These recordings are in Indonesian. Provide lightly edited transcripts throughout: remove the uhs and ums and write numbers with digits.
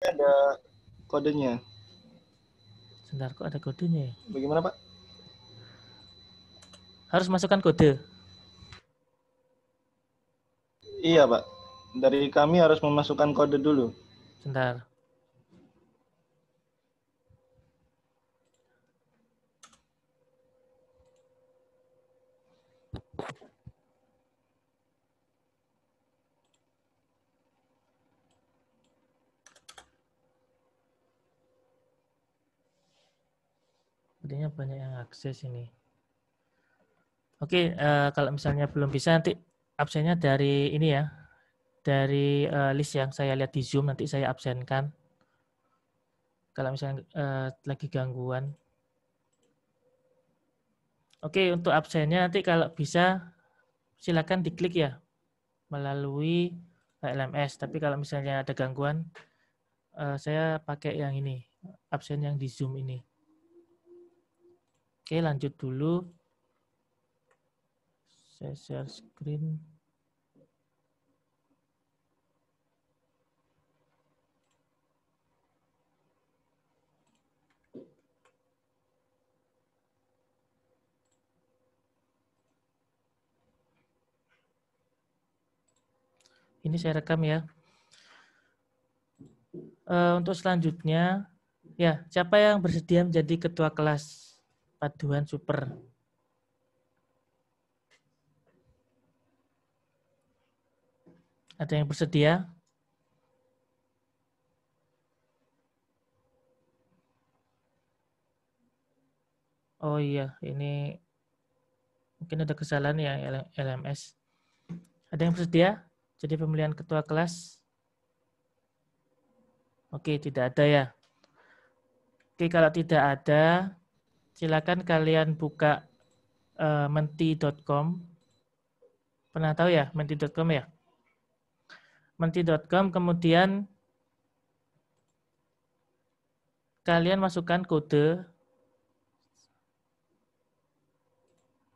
Ada kodenya. Sebentar, kok ada kodenya ya? Bagaimana, Pak? Harus masukkan kode. Iya, Pak. Dari kami harus memasukkan kode dulu. Sebentar. Kodenya banyak yang akses ini. Oke, kalau misalnya belum bisa nanti absennya dari ini ya, dari list yang saya lihat di Zoom nanti saya absenkan. Kalau misalnya lagi gangguan. Oke, untuk absennya nanti kalau bisa silakan diklik ya melalui LMS. Tapi kalau misalnya ada gangguan, saya pakai yang ini, absen yang di Zoom ini. Oke, lanjut dulu. Saya share screen. Ini saya rekam ya. Untuk selanjutnya, ya siapa yang bersedia menjadi ketua kelas paduan super? Ada yang bersedia? Oh iya, ini mungkin ada kesalahan ya LMS. Ada yang bersedia jadi pemilihan ketua kelas? Oke, tidak ada ya. Oke, kalau tidak ada, silakan kalian buka menti.com. Pernah tahu ya menti.com ya? Menti.com, kemudian kalian masukkan kode.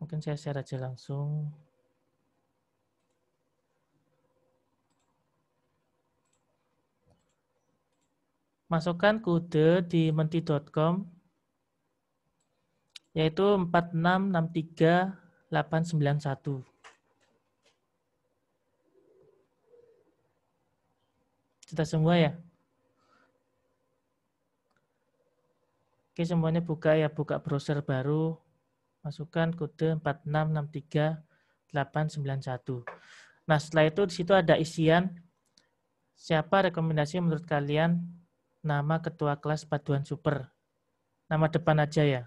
Mungkin saya share aja langsung. Masukkan kode di menti.com yaitu 4663891. Sudah semua ya? Oke, semuanya buka ya, buka browser baru. Masukkan kode 4663891. Nah, setelah itu di situ ada isian siapa rekomendasi menurut kalian nama ketua kelas paduan super. Nama depan aja ya.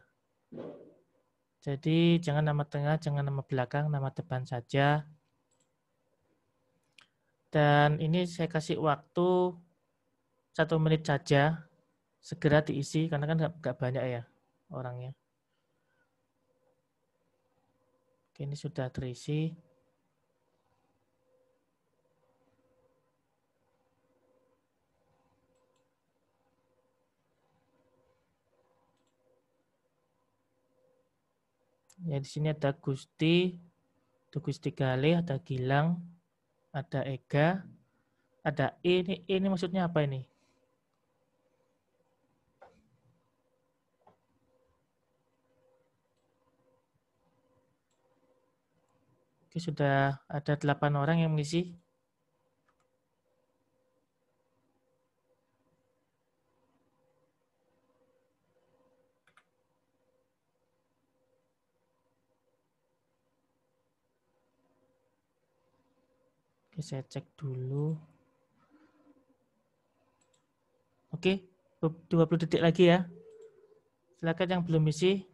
Jadi jangan nama tengah, jangan nama belakang, nama depan saja. Dan ini saya kasih waktu 1 menit saja, segera diisi karena kan nggak banyak ya orangnya. Oke, ini sudah terisi. Ya di sini ada Gusti, ada Gusti Galih, ada Gilang, ada Ega, ada ini maksudnya apa ini? Oke, sudah ada 8 orang yang mengisi. Oke, saya cek dulu. Oke, 20 detik lagi ya. Silakan yang belum isi.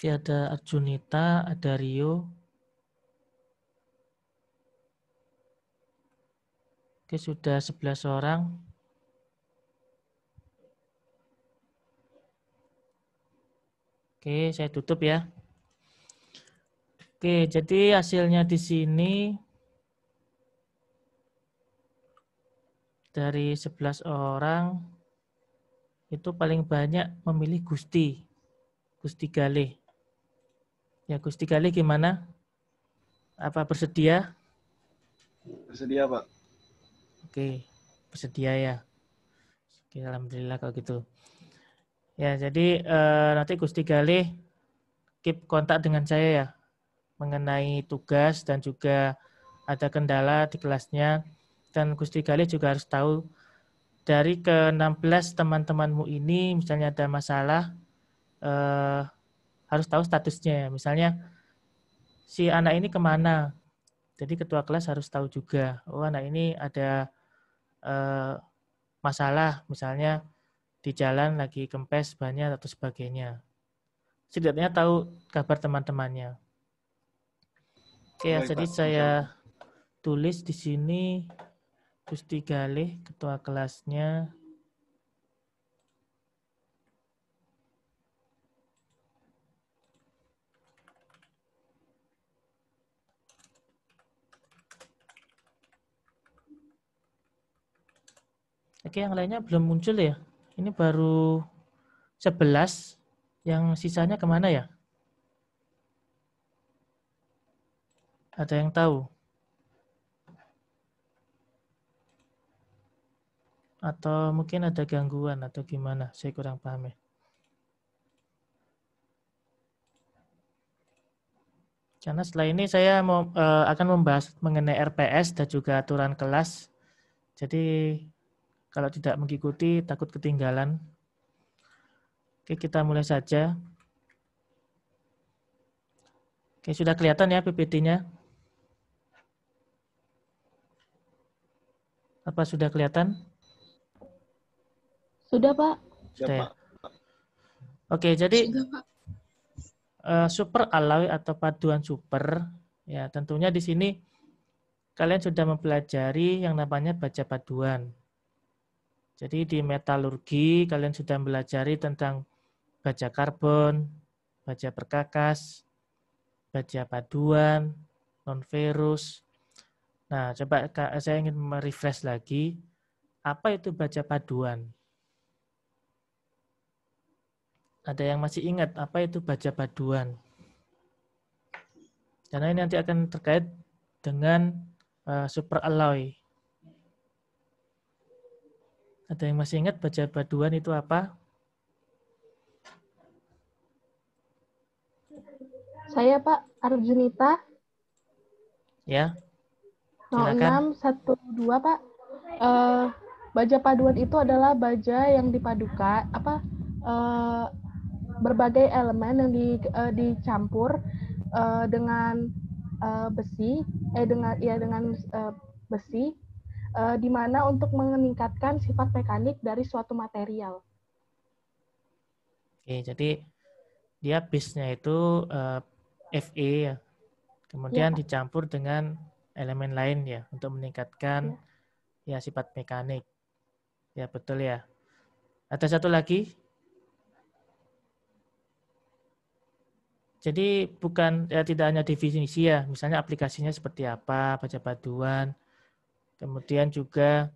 Oke, ada Arjunita, ada Rio. Oke, sudah 11 orang. Oke, saya tutup ya. Oke, jadi hasilnya di sini dari 11 orang itu paling banyak memilih Gusti Galih. Ya, Gusti Galih gimana? Apa bersedia? Bersedia, Pak. Oke, bersedia ya. Oke, alhamdulillah kalau gitu. Ya, jadi nanti Gusti Galih keep kontak dengan saya ya mengenai tugas dan juga ada kendala di kelasnya. Dan Gusti Galih juga harus tahu dari ke-16 teman-temanmu ini misalnya ada masalah harus tahu statusnya. Misalnya si anak ini kemana? Jadi ketua kelas harus tahu juga. Oh, anak ini ada masalah misalnya di jalan lagi kempes bannya atau sebagainya. Setidaknya tahu kabar teman-temannya. Oke ya, Baik, jadi Pak. saya Insyaallah. tulis di sini Gusti Galih ketua kelasnya. Oke, yang lainnya belum muncul ya. Ini baru 11, yang sisanya kemana ya? Ada yang tahu? Atau mungkin ada gangguan atau gimana? Saya kurang paham ya. Karena setelah ini saya akan membahas mengenai RPS dan juga aturan kelas. Jadi kalau tidak mengikuti takut ketinggalan. Oke, kita mulai saja. Oke, sudah kelihatan ya PPT-nya? Apa sudah kelihatan? Sudah, Pak. Ya, Sudah ya? Pak. Oke, jadi Sudah, Pak. super alloy atau paduan super, ya tentunya di sini kalian sudah mempelajari yang namanya baja paduan. Jadi di metalurgi kalian sudah mempelajari tentang baja karbon, baja perkakas, baja paduan, non-ferrous. Nah, coba saya ingin merefresh lagi, apa itu baja paduan? Ada yang masih ingat apa itu baja paduan? Karena ini nanti akan terkait dengan super alloy. Ada yang masih ingat baja paduan itu apa? Saya, Pak Arjunita, Ya, silakan. 0612, Pak. Eh, Baja paduan itu adalah baja yang dipadukan, eh, berbagai elemen yang dicampur dengan besi, besi, di mana untuk meningkatkan sifat mekanik dari suatu material. Oke, jadi dia base-nya itu Fe ya. Ya, Kemudian Pak. dicampur dengan elemen lain ya untuk meningkatkan ya sifat mekanik. Ya, betul ya. Ada satu lagi. Jadi bukan ya tidak hanya definisi ya, misalnya aplikasinya seperti apa, baja paduan, kemudian juga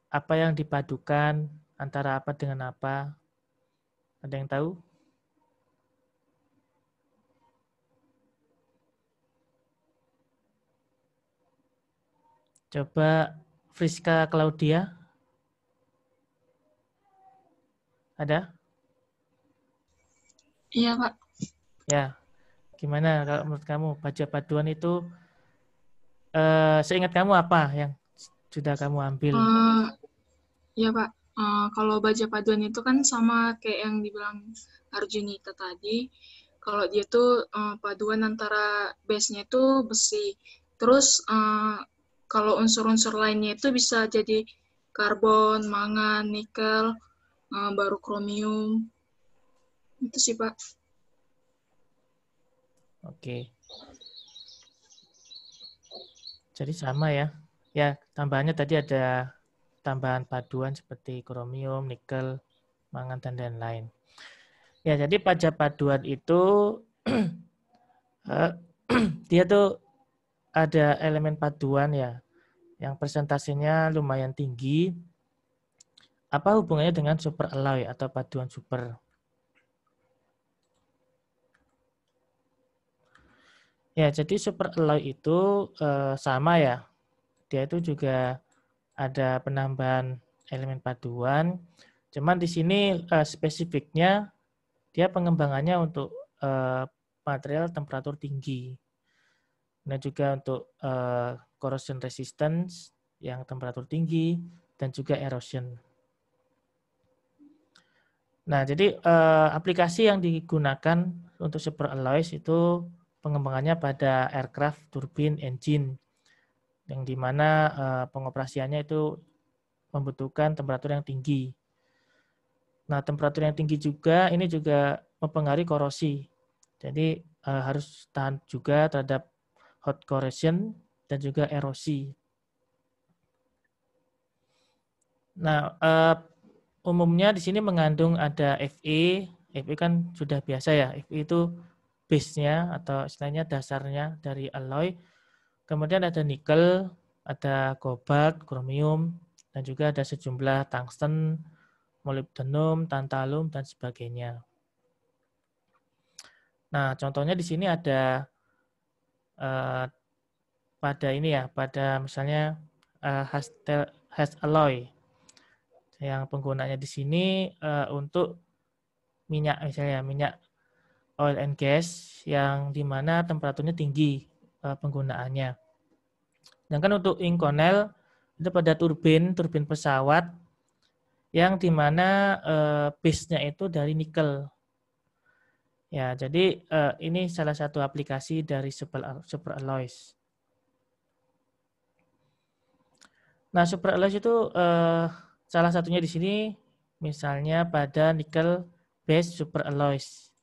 apa yang dipadukan antara apa dengan apa. Ada yang tahu? Coba Friska Claudia, ada? Iya, Pak. Ya, gimana kalau menurut kamu baja paduan itu seingat kamu apa yang sudah kamu ambil? Iya, Pak. Kalau baja paduan itu kan sama kayak yang dibilang Arjunita tadi. Kalau dia tuh paduan antara base-nya itu besi. Terus kalau unsur-unsur lainnya itu bisa jadi karbon, mangan, nikel, baru kromium. Itu sih, Pak. Oke. Jadi sama ya. Ya, tambahannya tadi ada tambahan paduan seperti kromium, nikel, mangan, dan lain-lain. Ya, jadi pada paduan itu dia tuh ada elemen paduan ya, yang persentasenya lumayan tinggi. Apa hubungannya dengan superalloy atau paduan super? Ya, jadi superalloy itu sama ya. Dia itu juga ada penambahan elemen paduan. Cuman di sini spesifiknya dia pengembangannya untuk material temperatur tinggi. Nah, juga untuk corrosion resistance yang temperatur tinggi dan juga erosion. Nah, jadi aplikasi yang digunakan untuk superalloys itu pengembangannya pada aircraft turbine engine, yang dimana pengoperasiannya itu membutuhkan temperatur yang tinggi. Nah, temperatur yang tinggi juga ini juga mempengaruhi korosi. Jadi harus tahan juga terhadap hot corrosion dan juga erosi. Nah, umumnya di sini mengandung ada Fe. Fe kan sudah biasa ya. Fe itu base-nya atau istilahnya dasarnya dari alloy. Kemudian ada nikel, ada kobalt, kromium, dan juga ada sejumlah tungsten, molybdenum, tantalum, dan sebagainya. Nah, contohnya di sini ada pada ini ya, pada misalnya has alloy, yang penggunaannya di sini untuk minyak, misalnya minyak oil and gas, yang dimana temperaturnya tinggi penggunaannya. Sedangkan untuk Inconel itu pada turbin pesawat yang dimana base-nya itu dari nikel. Ya, jadi ini salah satu aplikasi dari superalloys. Nah, superalloys itu salah satunya di sini misalnya pada nickel base superalloys.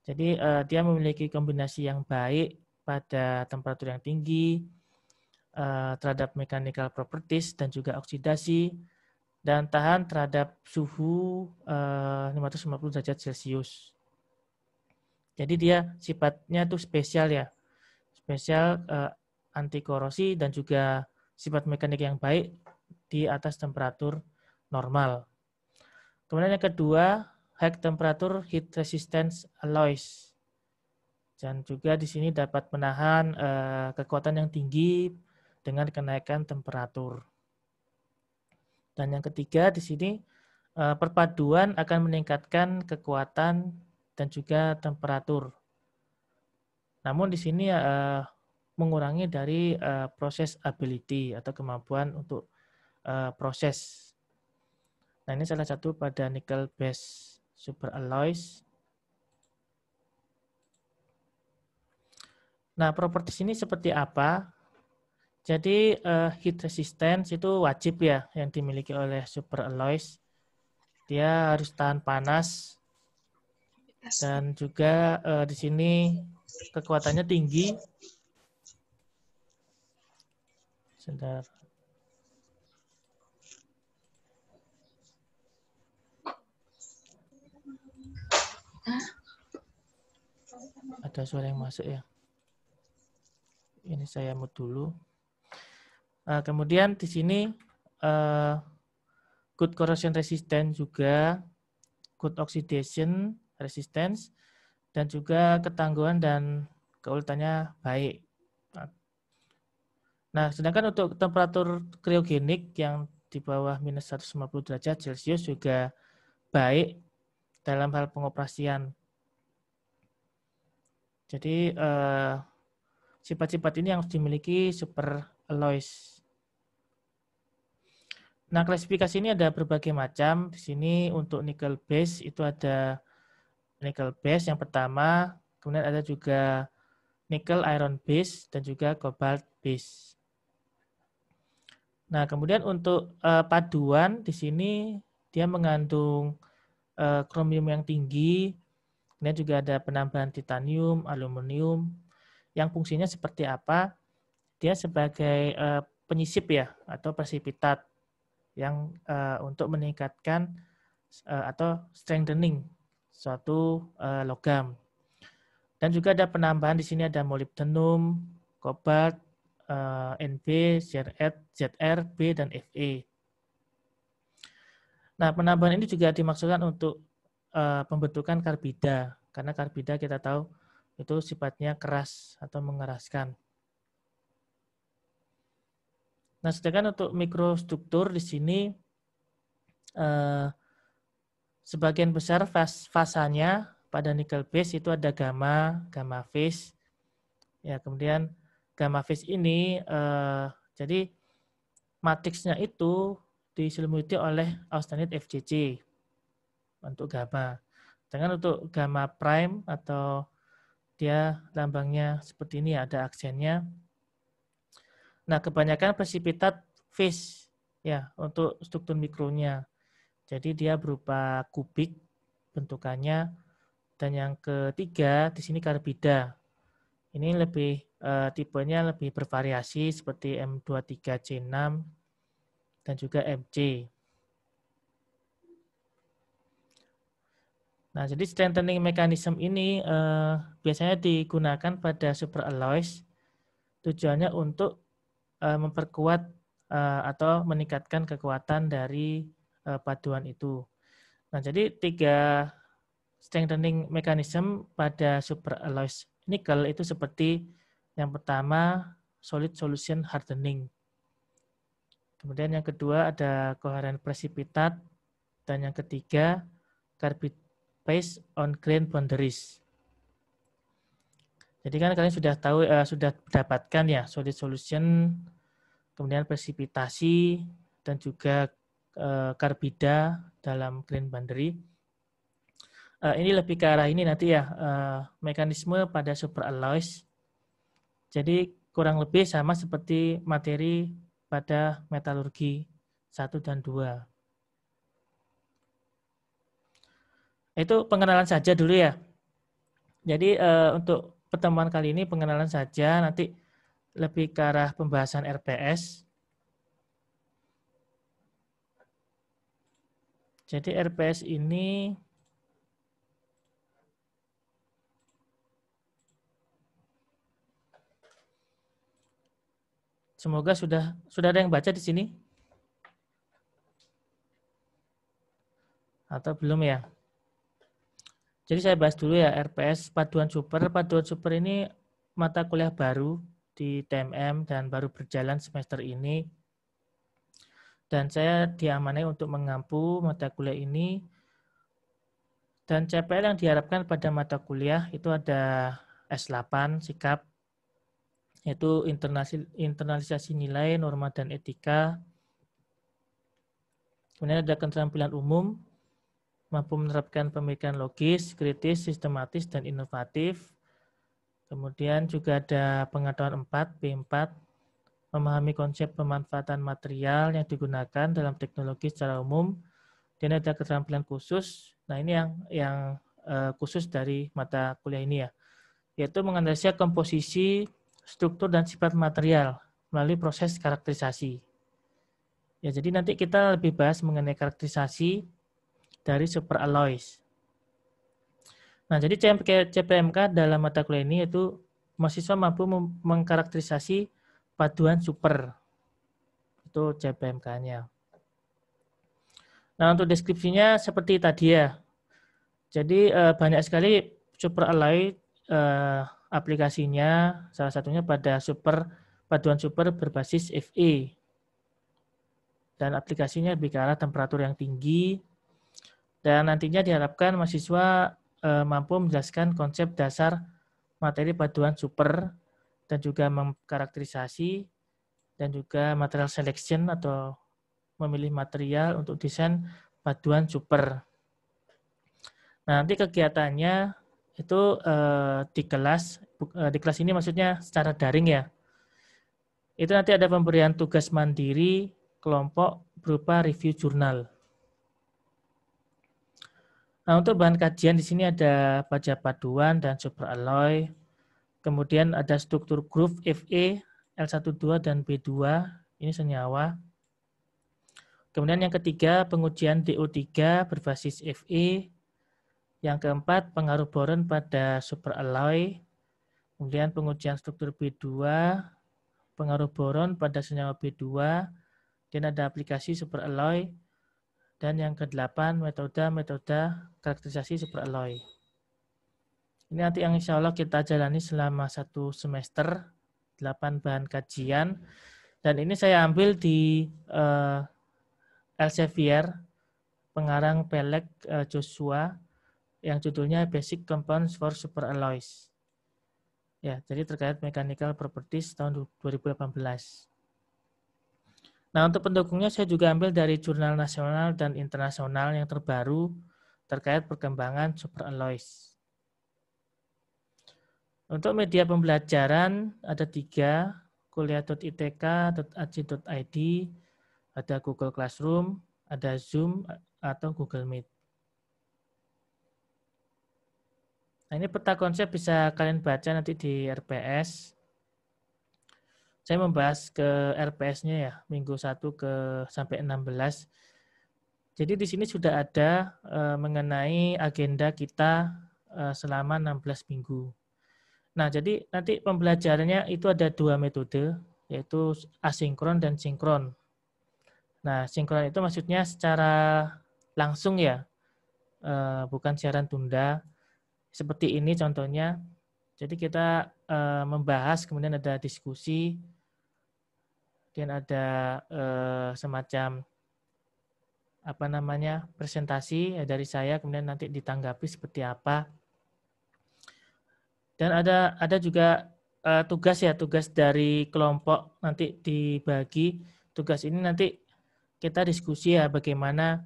Jadi dia memiliki kombinasi yang baik pada temperatur yang tinggi, terhadap mechanical properties dan juga oksidasi, dan tahan terhadap suhu 550 derajat Celcius. Jadi dia sifatnya tuh spesial ya, spesial anti korosi dan juga sifat mekanik yang baik di atas temperatur normal. Kemudian yang kedua, high temperature heat resistance alloys. Dan juga di sini dapat menahan kekuatan yang tinggi dengan kenaikan temperatur. Dan yang ketiga di sini perpaduan akan meningkatkan kekuatan dan juga temperatur. Namun di sini mengurangi dari proses ability atau kemampuan untuk proses. Nah, ini salah satu pada nickel base superalloys. Nah, properties ini seperti apa? Jadi heat resistance itu wajib ya yang dimiliki oleh superalloys. Dia harus tahan panas dan juga di sini kekuatannya tinggi. Sebentar. Ada suara yang masuk ya. Ini saya mute dulu. Kemudian di sini good corrosion resistance juga, good oxidation resistance, dan juga ketangguhan dan keuletannya baik. Nah, sedangkan untuk temperatur kriogenik yang di bawah minus 150 derajat Celcius juga baik dalam hal pengoperasian. Jadi sifat-sifat ini yang harus dimiliki superalloys. Nah, klasifikasi ini ada berbagai macam. Di sini untuk nickel base itu ada nickel base yang pertama, kemudian ada juga nickel iron base dan juga cobalt base. Nah, kemudian untuk paduan di sini dia mengandung kromium yang tinggi, kemudian juga ada penambahan titanium, aluminium, yang fungsinya seperti apa? Dia sebagai penyisip ya atau presipitat yang untuk meningkatkan atau strengthening suatu logam. Dan juga ada penambahan di sini ada molybdenum, kobalt, Nb, Zr, B, dan Fe. Nah, penambahan ini juga dimaksudkan untuk pembentukan karbida, karena karbida kita tahu itu sifatnya keras atau mengeraskan. Nah, sedangkan untuk mikrostruktur di sini sebagian besar fasanya pada nikel base itu ada gamma phase. Ya, kemudian gamma phase ini jadi matriksnya itu diselimuti oleh austenite FCC untuk gamma. Dengan untuk gamma prime atau dia lambangnya seperti ini, ada aksennya. Nah, kebanyakan precipitate phase ya untuk struktur mikronya. Jadi dia berupa kubik bentukannya. Dan yang ketiga di sini karbida. Ini lebih tipenya lebih bervariasi seperti M23C6 dan juga MC. Nah, jadi strengthening mechanism ini biasanya digunakan pada superalloys. Tujuannya untuk memperkuat atau meningkatkan kekuatan dari paduan itu. Nah, jadi 3 strengthening mechanism pada superalloys nikel itu seperti yang pertama solid solution hardening. Kemudian yang kedua ada coherent precipitate dan yang ketiga carbide based on grain boundaries. Jadi kan kalian sudah tahu sudah mendapatkan ya solid solution, kemudian presipitasi dan juga karbida dalam grain boundary. Ini lebih ke arah ini nanti ya mekanisme pada superalloys. Jadi kurang lebih sama seperti materi pada metalurgi 1 dan 2. Itu pengenalan saja dulu ya. Jadi untuk pertemuan kali ini pengenalan saja, nanti lebih ke arah pembahasan RPS. Jadi RPS ini semoga sudah ada yang baca di sini. Atau belum ya? Jadi saya bahas dulu ya RPS paduan super. Paduan super ini mata kuliah baru di TMM dan baru berjalan semester ini. Dan saya diamanai untuk mengampu mata kuliah ini. Dan CPL yang diharapkan pada mata kuliah itu ada S8 sikap, yaitu internalisasi nilai, norma, dan etika. Kemudian ada keterampilan umum, mampu menerapkan pemikiran logis, kritis, sistematis, dan inovatif. Kemudian juga ada pengetahuan 4, B4, memahami konsep pemanfaatan material yang digunakan dalam teknologi secara umum. Dan ada keterampilan khusus. Nah, ini yang khusus dari mata kuliah ini ya, yaitu menganalisa komposisi, struktur, dan sifat material melalui proses karakterisasi. Ya, jadi nanti kita lebih bahas mengenai karakterisasi dari superalloys. Nah, jadi CPMK dalam mata kuliah ini yaitu mahasiswa mampu mengkarakterisasi paduan super. Itu CPMK-nya. Nah, untuk deskripsinya seperti tadi ya. Jadi banyak sekali superalloy aplikasinya, salah satunya pada paduan super berbasis Fe. Dan aplikasinya lebih ke arah temperatur yang tinggi. Dan nantinya diharapkan mahasiswa mampu menjelaskan konsep dasar materi paduan super dan juga mengkarakterisasi dan juga material selection atau memilih material untuk desain paduan super. Nah, nanti kegiatannya itu di kelas ini maksudnya secara daring ya. Itu nanti ada pemberian tugas mandiri kelompok berupa review jurnal. Nah, untuk bahan kajian di sini ada baja paduan dan superalloy. Kemudian ada struktur groove Fe, L12 dan B2, ini senyawa. Kemudian yang ketiga pengujian DO3 berbasis Fe. Yang keempat, pengaruh boron pada superalloy. Kemudian pengujian struktur B2, pengaruh boron pada senyawa B2, dan ada aplikasi superalloy. Dan yang ke-8, metode karakterisasi superalloy. Ini nanti yang insya Allah kita jalani selama 1 semester, 8 bahan kajian. Dan ini saya ambil di Elsevier, pengarang Pelek Joshua, yang judulnya Basic Compounds for Superalloys. Ya, jadi terkait mechanical properties tahun 2018. Nah, untuk pendukungnya saya juga ambil dari jurnal nasional dan internasional yang terbaru terkait perkembangan superalloys. Untuk media pembelajaran ada 3, kuliah.itk.ac.id, ada Google Classroom, ada Zoom atau Google Meet. Nah, ini peta konsep bisa kalian baca nanti di RPS. Saya membahas ke RPS-nya ya, minggu 1 sampai 16. Jadi di sini sudah ada mengenai agenda kita selama 16 minggu. Nah, jadi nanti pembelajarannya itu ada 2 metode, yaitu asinkron dan sinkron. Nah, sinkron itu maksudnya secara langsung ya, bukan siaran tunda. Seperti ini contohnya. Jadi kita membahas, kemudian ada diskusi, dan ada semacam presentasi dari saya, kemudian nanti ditanggapi seperti apa. Dan ada juga tugas dari kelompok nanti dibagi. Tugas ini nanti kita diskusi ya bagaimana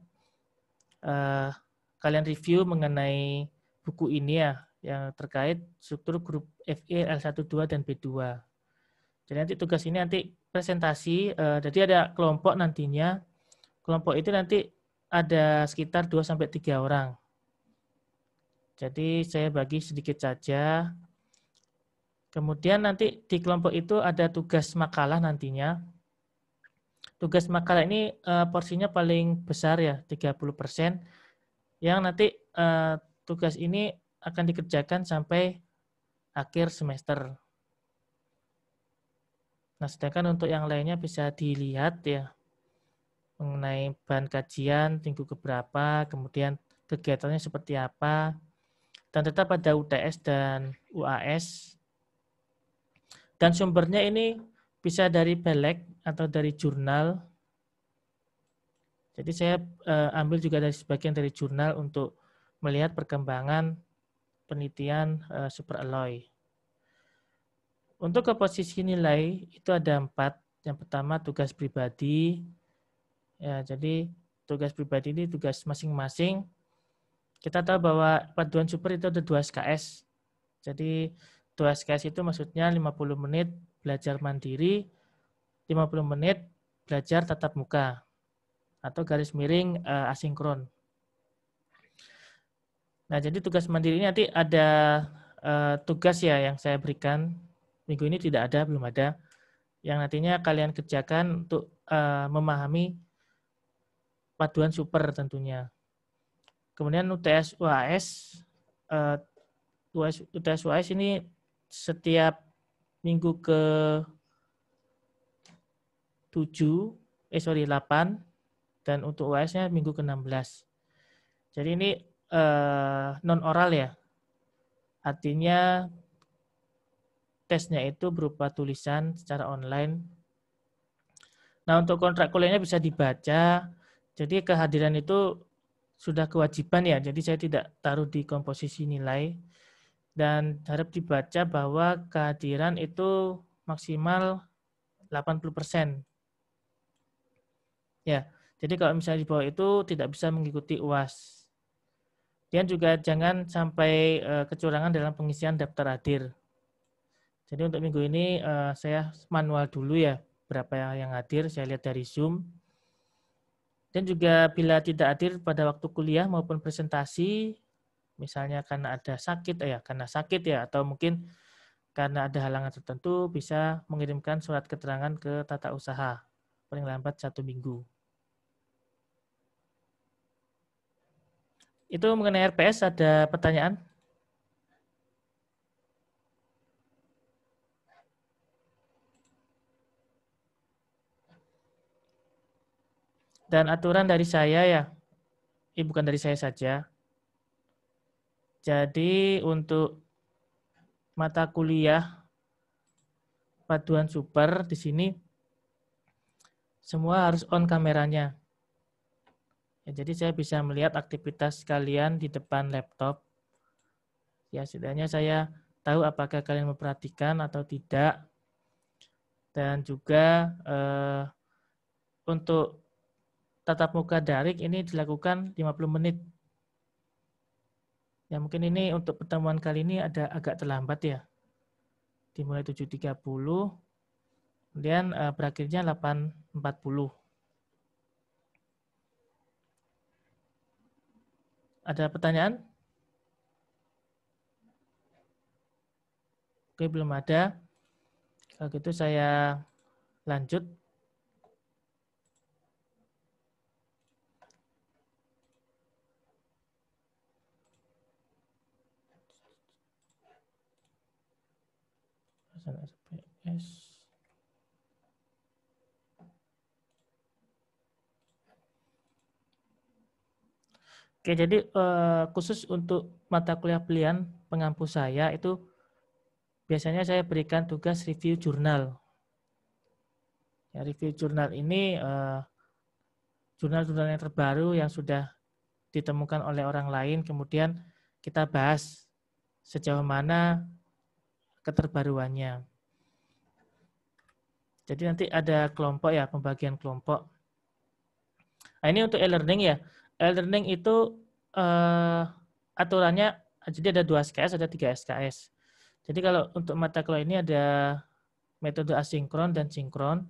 kalian review mengenai buku ini ya yang terkait struktur grup FE L1, 2 dan B2. Jadi nanti tugas ini nanti presentasi. Jadi ada kelompok nantinya. Kelompok itu nanti ada sekitar 2-3 orang. Jadi saya bagi sedikit saja. Kemudian nanti di kelompok itu ada tugas makalah nantinya. Tugas makalah ini porsinya paling besar ya, 30%. Yang nanti tugas ini akan dikerjakan sampai akhir semester. Nah, sedangkan untuk yang lainnya bisa dilihat ya mengenai bahan kajian minggu keberapa, kemudian kegiatannya seperti apa. Dan tetap ada UTS dan UAS. Dan sumbernya ini bisa dari Pelek atau dari jurnal. Jadi saya ambil juga dari sebagian dari jurnal untuk melihat perkembangan penelitian superalloy. Untuk komposisi nilai itu ada 4. Yang pertama tugas pribadi. Ya, jadi tugas pribadi ini tugas masing-masing. Kita tahu bahwa paduan super itu ada 2 SKS. Jadi 2 SKS itu maksudnya 50 menit belajar mandiri, 50 menit belajar tatap muka atau garis miring asinkron. Nah, jadi tugas mandiri ini nanti ada tugas ya yang saya berikan. Minggu ini tidak ada, belum ada. Yang nantinya kalian kerjakan untuk memahami paduan super tentunya. Kemudian UTS UAS. UTS UAS ini setiap minggu ke 8 dan untuk UAS-nya minggu ke-16. Jadi ini non oral ya. Artinya tesnya itu berupa tulisan secara online. Nah, untuk kontrak kuliahnya bisa dibaca. Jadi kehadiran itu sudah kewajiban ya. Jadi saya tidak taruh di komposisi nilai. Dan harap dibaca bahwa kehadiran itu maksimal 80%. Ya, jadi kalau misalnya di bawah itu tidak bisa mengikuti UAS. Dan juga jangan sampai kecurangan dalam pengisian daftar hadir. Jadi untuk minggu ini saya manual dulu ya, berapa yang hadir, saya lihat dari Zoom. Dan juga bila tidak hadir pada waktu kuliah maupun presentasi, misalnya karena ada sakit atau mungkin karena ada halangan tertentu, bisa mengirimkan surat keterangan ke tata usaha paling lambat 1 minggu. Itu mengenai RPS ada pertanyaan? Dan aturan dari saya ya, bukan dari saya saja. Jadi untuk mata kuliah paduan super di sini semua harus on kameranya. Ya, jadi saya bisa melihat aktivitas kalian di depan laptop. Ya, setidaknya saya tahu apakah kalian memperhatikan atau tidak. Dan juga untuk tatap muka daring ini dilakukan 50 menit. Ya, mungkin ini untuk pertemuan kali ini ada agak terlambat ya. Dimulai 7.30, kemudian berakhirnya 8.40. Ada pertanyaan? Oke, belum ada. Kalau gitu saya lanjut. RPS. Oke, jadi khusus untuk mata kuliah pilihan pengampu saya itu biasanya saya berikan tugas review jurnal. Ya, review jurnal ini jurnal-jurnal yang terbaru yang sudah ditemukan oleh orang lain, kemudian kita bahas sejauh mana keterbaruannya. Jadi nanti ada kelompok ya, pembagian kelompok. Nah, ini untuk e-learning ya. E-learning itu aturannya jadi ada 2 SKS, ada 3 SKS. Jadi kalau untuk mata kuliah ini ada metode asinkron dan sinkron.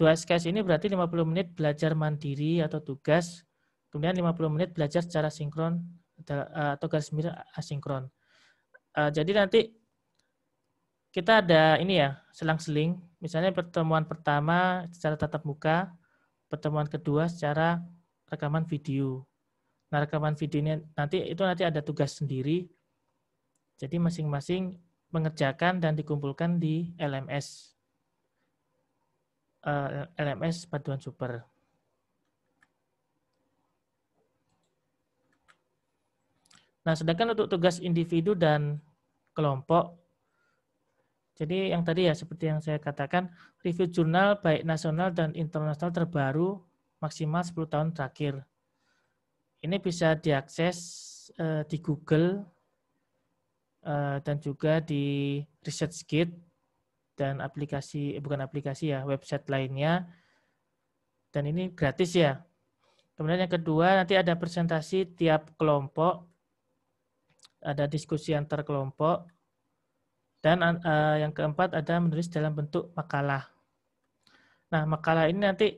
2 SKS ini berarti 50 menit belajar mandiri atau tugas, kemudian 50 menit belajar secara sinkron atau garis miring asinkron. Jadi nanti kita ada ini ya, selang-seling. Misalnya pertemuan pertama secara tatap muka, pertemuan kedua secara rekaman video. Nah, rekaman video ini nanti ada tugas sendiri. Jadi masing-masing mengerjakan dan dikumpulkan di LMS. LMS paduan super. Nah, sedangkan untuk tugas individu dan kelompok, jadi yang tadi ya seperti yang saya katakan, review jurnal baik nasional dan internasional terbaru maksimal 10 tahun terakhir. Ini bisa diakses di Google dan juga di ResearchGate dan website lainnya. Dan ini gratis ya. Kemudian yang kedua nanti ada presentasi tiap kelompok, ada diskusi antar kelompok, dan yang keempat ada menulis dalam bentuk makalah. Nah, makalah ini nanti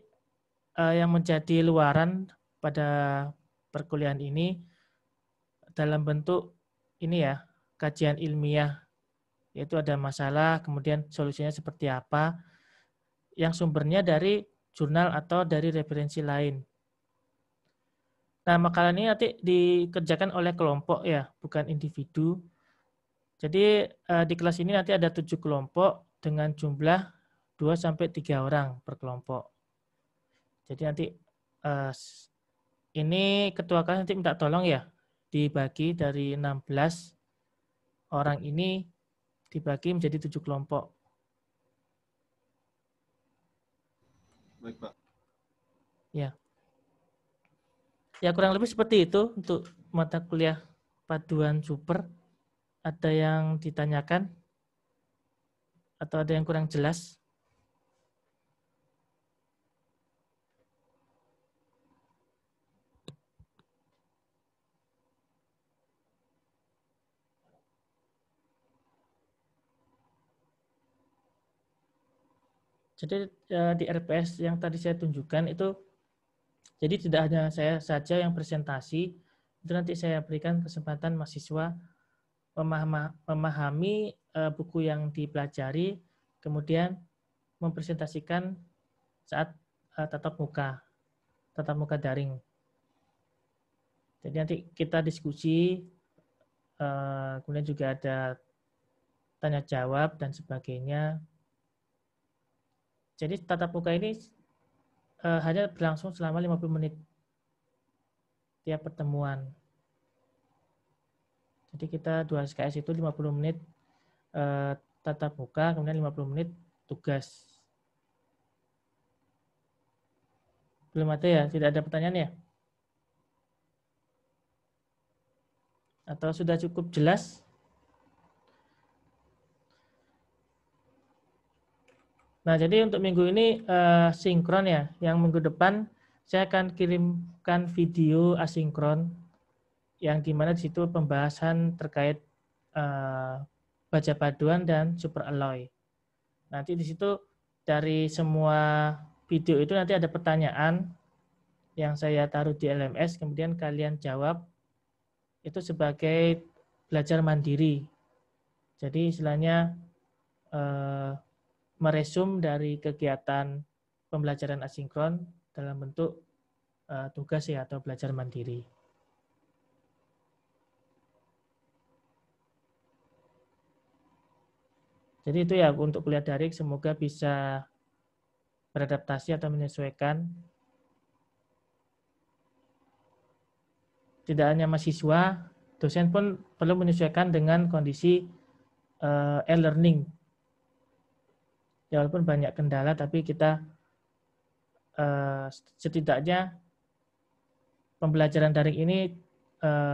yang menjadi luaran pada perkuliahan ini dalam bentuk ini ya, kajian ilmiah, yaitu ada masalah, kemudian solusinya seperti apa, yang sumbernya dari jurnal atau dari referensi lain. Nah, makalah ini nanti dikerjakan oleh kelompok ya, bukan individu. Jadi di kelas ini nanti ada 7 kelompok dengan jumlah 2-3 orang per kelompok. Jadi nanti ini ketua kelas nanti minta tolong ya, dibagi dari 16 orang ini dibagi menjadi 7 kelompok. Baik, Pak. Ya. Ya kurang lebih seperti itu untuk mata kuliah paduan super. Ada yang ditanyakan? Atau ada yang kurang jelas? Jadi di RPS yang tadi saya tunjukkan itu, jadi tidak hanya saya saja yang presentasi, itu nanti saya berikan kesempatan mahasiswa memahami buku yang dipelajari, kemudian mempresentasikan saat tatap muka daring. Jadi nanti kita diskusi, kemudian juga ada tanya jawab dan sebagainya. Jadi tatap muka ini hanya berlangsung selama 50 menit tiap pertemuan. Jadi kita 2 SKS itu 50 menit tatap muka, kemudian 50 menit tugas. Belum ada ya? Tidak ada pertanyaan ya? Atau sudah cukup jelas? Nah, jadi untuk minggu ini sinkron ya. Yang minggu depan saya akan kirimkan video asinkron yang dimana di situ pembahasan terkait baja paduan dan super alloy. Nanti di situ dari semua video itu nanti ada pertanyaan yang saya taruh di LMS, kemudian kalian jawab itu sebagai belajar mandiri. Jadi istilahnya meresum dari kegiatan pembelajaran asinkron dalam bentuk tugas ya atau belajar mandiri. Jadi itu ya untuk kuliah daring, semoga bisa beradaptasi atau menyesuaikan. Tidak hanya mahasiswa, dosen pun perlu menyesuaikan dengan kondisi e-learning. Ya, walaupun banyak kendala, tapi kita setidaknya pembelajaran daring ini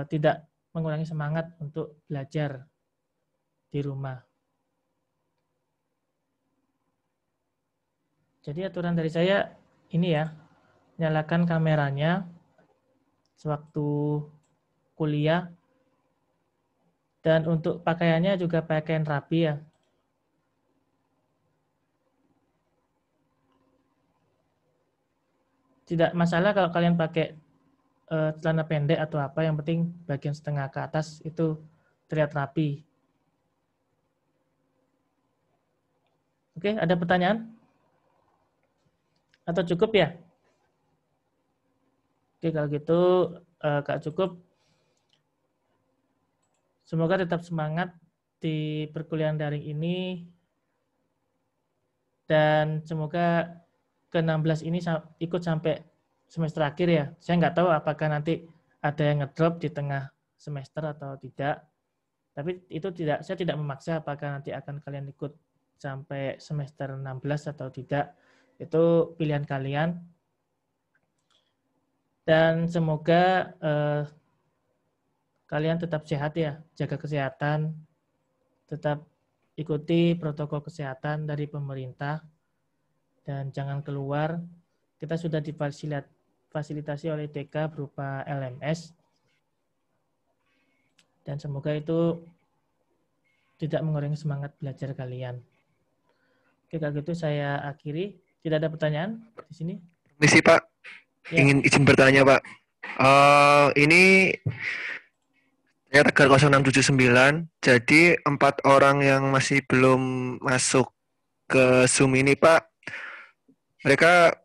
tidak mengurangi semangat untuk belajar di rumah. Jadi aturan dari saya ini ya, nyalakan kameranya sewaktu kuliah, dan untuk pakaiannya juga pakaian rapi ya. Tidak masalah kalau kalian pakai celana pendek atau apa, yang penting bagian setengah ke atas itu terlihat rapi. Oke, ada pertanyaan? Atau cukup ya? Oke, kalau gitu Kak cukup. Semoga tetap semangat di perkuliahan daring ini. Dan semoga ke-16 ini ikut sampai semester akhir ya. Saya nggak tahu apakah nanti ada yang ngedrop di tengah semester atau tidak. Tapi itu saya tidak memaksa apakah nanti akan kalian ikut sampai semester 16 atau tidak. Itu pilihan kalian. Dan semoga kalian tetap sehat ya, jaga kesehatan, tetap ikuti protokol kesehatan dari pemerintah, dan jangan keluar. Kita sudah difasilitasi oleh TK berupa LMS, dan semoga itu tidak mengurangi semangat belajar kalian. Oke, kalau gitu saya akhiri. Tidak ada pertanyaan di sini? Misi Pak, Ya. ingin izin bertanya Pak. Ini saya Tegar 0679, jadi 4 orang yang masih belum masuk ke Zoom ini Pak, mereka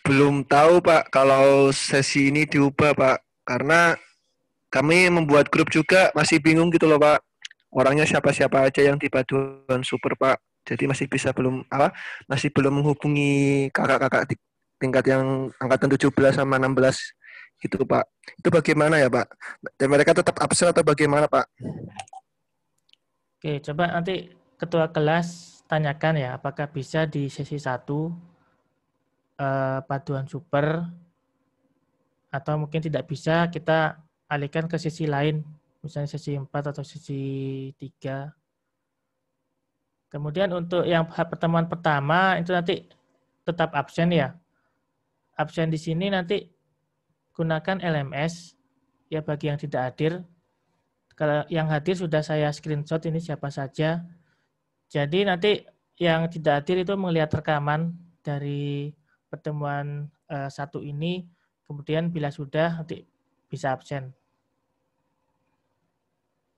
belum tahu Pak kalau sesi ini diubah Pak, karena kami membuat grup juga masih bingung gitu loh Pak, orangnya siapa-siapa aja yang di paduan super Pak, jadi masih belum menghubungi kakak-kakak di tingkat yang angkatan 17 sama 16 gitu Pak. Itu bagaimana ya Pak? Dan mereka tetap absen atau bagaimana Pak? Oke, coba nanti ketua kelas tanyakan ya, apakah bisa di sesi 1 paduan super, atau mungkin tidak bisa kita alihkan ke sesi lain, misalnya sesi 4 atau sesi 3. Kemudian untuk yang pertemuan pertama itu nanti tetap absen ya. Absen di sini nanti gunakan LMS ya bagi yang tidak hadir. Kalau yang hadir sudah saya screenshot ini siapa saja. Jadi nanti yang tidak hadir itu melihat rekaman dari pertemuan 1 ini, kemudian bila sudah nanti bisa absen.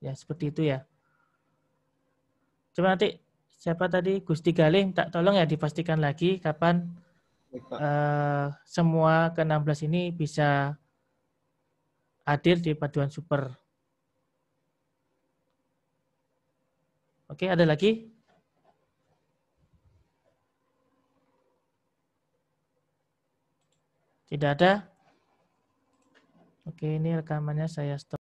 Ya seperti itu ya. Coba nanti siapa tadi, Gusti Galih, tak tolong ya dipastikan lagi kapan semua ke-16 ini bisa hadir di paduan super. Oke, ada lagi? Tidak ada? Oke, ini rekamannya saya stop.